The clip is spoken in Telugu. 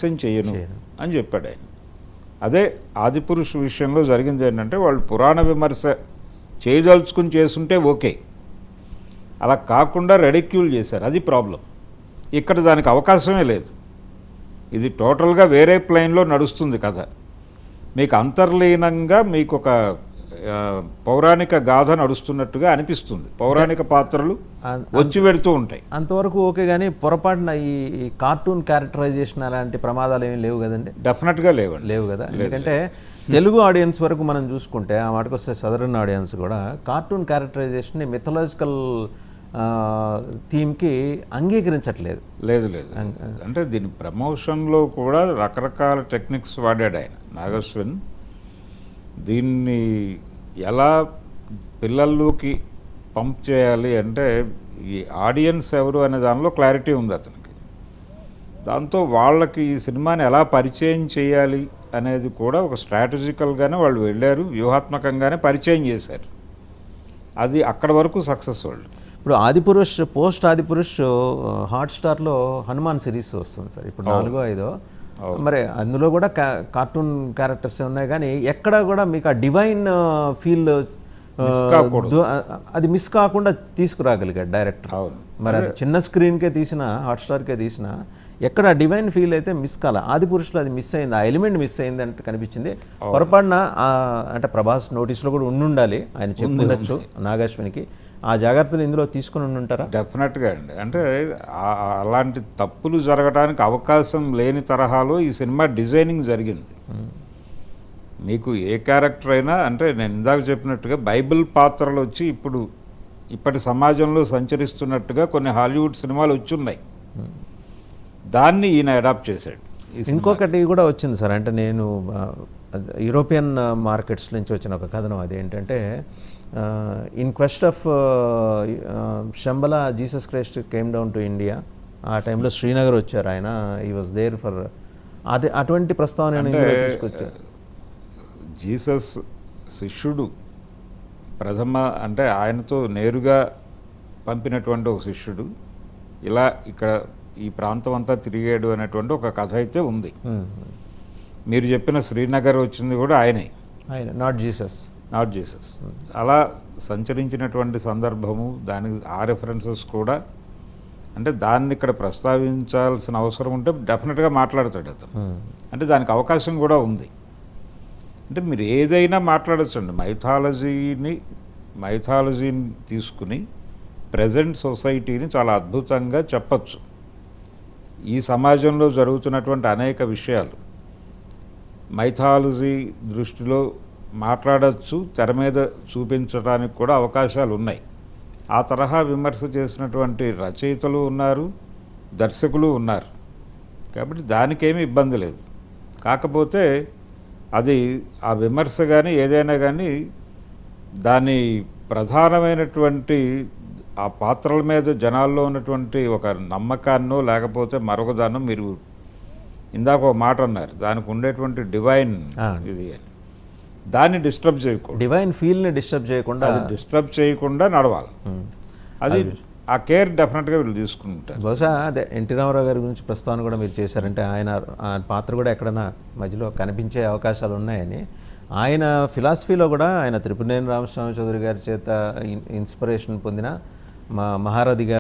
హాస్యం చేయను అని చెప్పాడు ఆయన. అదే ఆదిపురుష్ విషయంలో జరిగింది ఏంటంటే వాళ్ళు పురాణ విమర్శ చేయదలుచుకుని చేస్తుంటే ఓకే, అలా కాకుండా రెడిక్యూల్ చేశారు, అది ప్రాబ్లం. ఇక్కడ దానికి అవకాశమే లేదు. ఇది టోటల్గా వేరే ప్లైన్లో నడుస్తుంది కథ. మీకు అంతర్లీనంగా మీకు ఒక పౌరాణిక గాథ నడుస్తున్నట్టుగా అనిపిస్తుంది. పౌరాణిక పాత్రలు వచ్చి పెడుతూ ఉంటాయి, అంతవరకు ఓకే. కానీ పొరపాటున ఈ కార్టూన్ క్యారెక్టరైజేషన్ అలాంటి ప్రమాదాలు ఏమీ లేవు కదండి? డెఫినెట్గా లేవు కదా. ఎందుకంటే తెలుగు ఆడియన్స్ వరకు మనం చూసుకుంటే, ఆ మాటకు వస్తే సదరన్ ఆడియన్స్ కూడా కార్టూన్ క్యారెక్టరైజేషన్ని మిథలాజికల్ థీమ్కి అంగీకరించట్లేదు. లేదు అంటే దీని ప్రమోషన్లో కూడా రకరకాల టెక్నిక్స్ వాడాడు ఆయన నాగశ్విన్. దీన్ని ఎలా పిల్లల్లోకి పంప్ చేయాలి అంటే ఈ ఆడియన్స్ ఎవరు అనే దానిలో క్లారిటీ ఉంది అతనికి. దాంతో వాళ్ళకి ఈ సినిమాని ఎలా పరిచయం చేయాలి అనేది కూడా ఒక స్ట్రాటజికల్గానే వాళ్ళు వెళ్ళారు, వ్యూహాత్మకంగానే పరిచయం చేశారు. అది అక్కడ వరకు సక్సెస్ వాళ్ళు. ఇప్పుడు ఆదిపురుష్, పోస్ట్ ఆదిపురుష్ హాట్స్టార్లో హనుమాన్ సిరీస్ వస్తుంది సార్, ఇప్పుడు 4వ 5వ. మరి అందులో కూడా కార్టూన్ క్యారెక్టర్స్ ఉన్నాయి, కానీ ఎక్కడ కూడా మీకు ఆ డివైన్ ఫీల్ అది మిస్ కాకుండా తీసుకురాగలిగాడు డైరెక్టర్. మరి అది చిన్న స్క్రీన్కే తీసిన, హాట్స్టార్కే తీసిన, ఎక్కడ డివైన్ ఫీల్ అయితే మిస్ కాల. ఆదిపురుషులో అది మిస్ అయింది, ఆ ఎలిమెంట్ మిస్ అయింది అంటే కనిపించింది. పొరపాటున అంటే ప్రభాస్ నోటీస్లో కూడా ఉండాలి, ఆయన చెప్పుండొచ్చు నాగాశ్వినికి. ఆ జాగ్రత్తలు ఇందులో తీసుకుని ఉంటారా? డెఫినెట్గా అండి. అంటే అలాంటి తప్పులు జరగడానికి అవకాశం లేని తరహాలో ఈ సినిమా డిజైనింగ్ జరిగింది. మీకు ఏ క్యారెక్టర్ అయినా, అంటే నేను ఇందాక చెప్పినట్టుగా బైబిల్ పాత్రలు వచ్చి ఇప్పటి సమాజంలో సంచరిస్తున్నట్టుగా కొన్ని హాలీవుడ్ సినిమాలు వచ్చి ఉన్నాయి. దాన్ని ఈయన అడాప్ట్ చేశాడు. ఇంకొకటి కూడా వచ్చింది సార్, అంటే నేను యూరోపియన్ మార్కెట్స్ నుంచి వచ్చిన ఒక కథనం. అదేంటంటే in quest of Shambhala Jesus Christ came down to India. ఆ టైంలో శ్రీనగర్ వచ్చారు ఆయన, ఈ వాజ్ దేర్ ఫర్ అదే అటువంటి ప్రస్తావన తీసుకొచ్చారు. జీసస్ శిష్యుడు అంటే ఆయనతో నేరుగా పంపినటువంటి ఒక శిష్యుడు ఇలా ఇక్కడ ఈ ప్రాంతం అంతా తిరిగాడు అనేటువంటి ఒక కథ అయితే ఉంది. మీరు చెప్పిన శ్రీనగర్ వచ్చింది కూడా ఆయన, నాట్ జీసస్. అలా సంచరించినటువంటి సందర్భము, దానికి ఆ రెఫరెన్సెస్ కూడా, అంటే దాన్ని ఇక్కడ ప్రస్తావించాల్సిన అవసరం ఉంటే డెఫినెట్గా మాట్లాడతాడు అతను. అంటే దానికి అవకాశం కూడా ఉంది. అంటే మీరు ఏదైనా మాట్లాడచ్చండి. మైథాలజీని తీసుకుని ప్రజెంట్ సొసైటీని చాలా అద్భుతంగా చెప్పచ్చు. ఈ సమాజంలో జరుగుతున్నటువంటి అనేక విషయాలు మైథాలజీ దృష్టిలో మాట్లాడచ్చు, తెర మీద చూపించడానికి కూడా అవకాశాలు ఉన్నాయి. ఆ తరహా విమర్శ చేసినటువంటి రచయితలు ఉన్నారు, దర్శకులు ఉన్నారు. కాబట్టి దానికేమీ ఇబ్బంది లేదు. కాకపోతే అది ఆ విమర్శ కానీ ఏదైనా కానీ దాని ప్రధానమైనటువంటి ఆ పాత్రల మీద జనాల్లో ఉన్నటువంటి ఒక నమ్మకాన్నో లేకపోతే మరొకదాన్నో, మీరు ఇందాక ఒక మాట అన్నారు, దానికి ఉండేటువంటి డివైన్ ఇది అని, దాన్ని డిస్టర్బ్ చేయకూడదు. డివైన్ ఫీల్ని డిస్టర్బ్ చేయకుండా నడవాలి. అది ఆ కేర్ డెఫినెట్గా వీళ్ళు తీసుకుంటారు. బహుశా అదే ఎన్టీ రామారావు గారి గురించి ప్రస్తావన కూడా మీరు చేశారంటే ఆయన పాత్ర కూడా ఎక్కడైనా మధ్యలో కనిపించే అవకాశాలు ఉన్నాయని. ఆయన ఫిలాసఫీలో కూడా ఆయన త్రిపురనేని రామస్వామి చౌదరి గారి చేత ఇన్స్పిరేషన్ పొందిన మహారథి గారు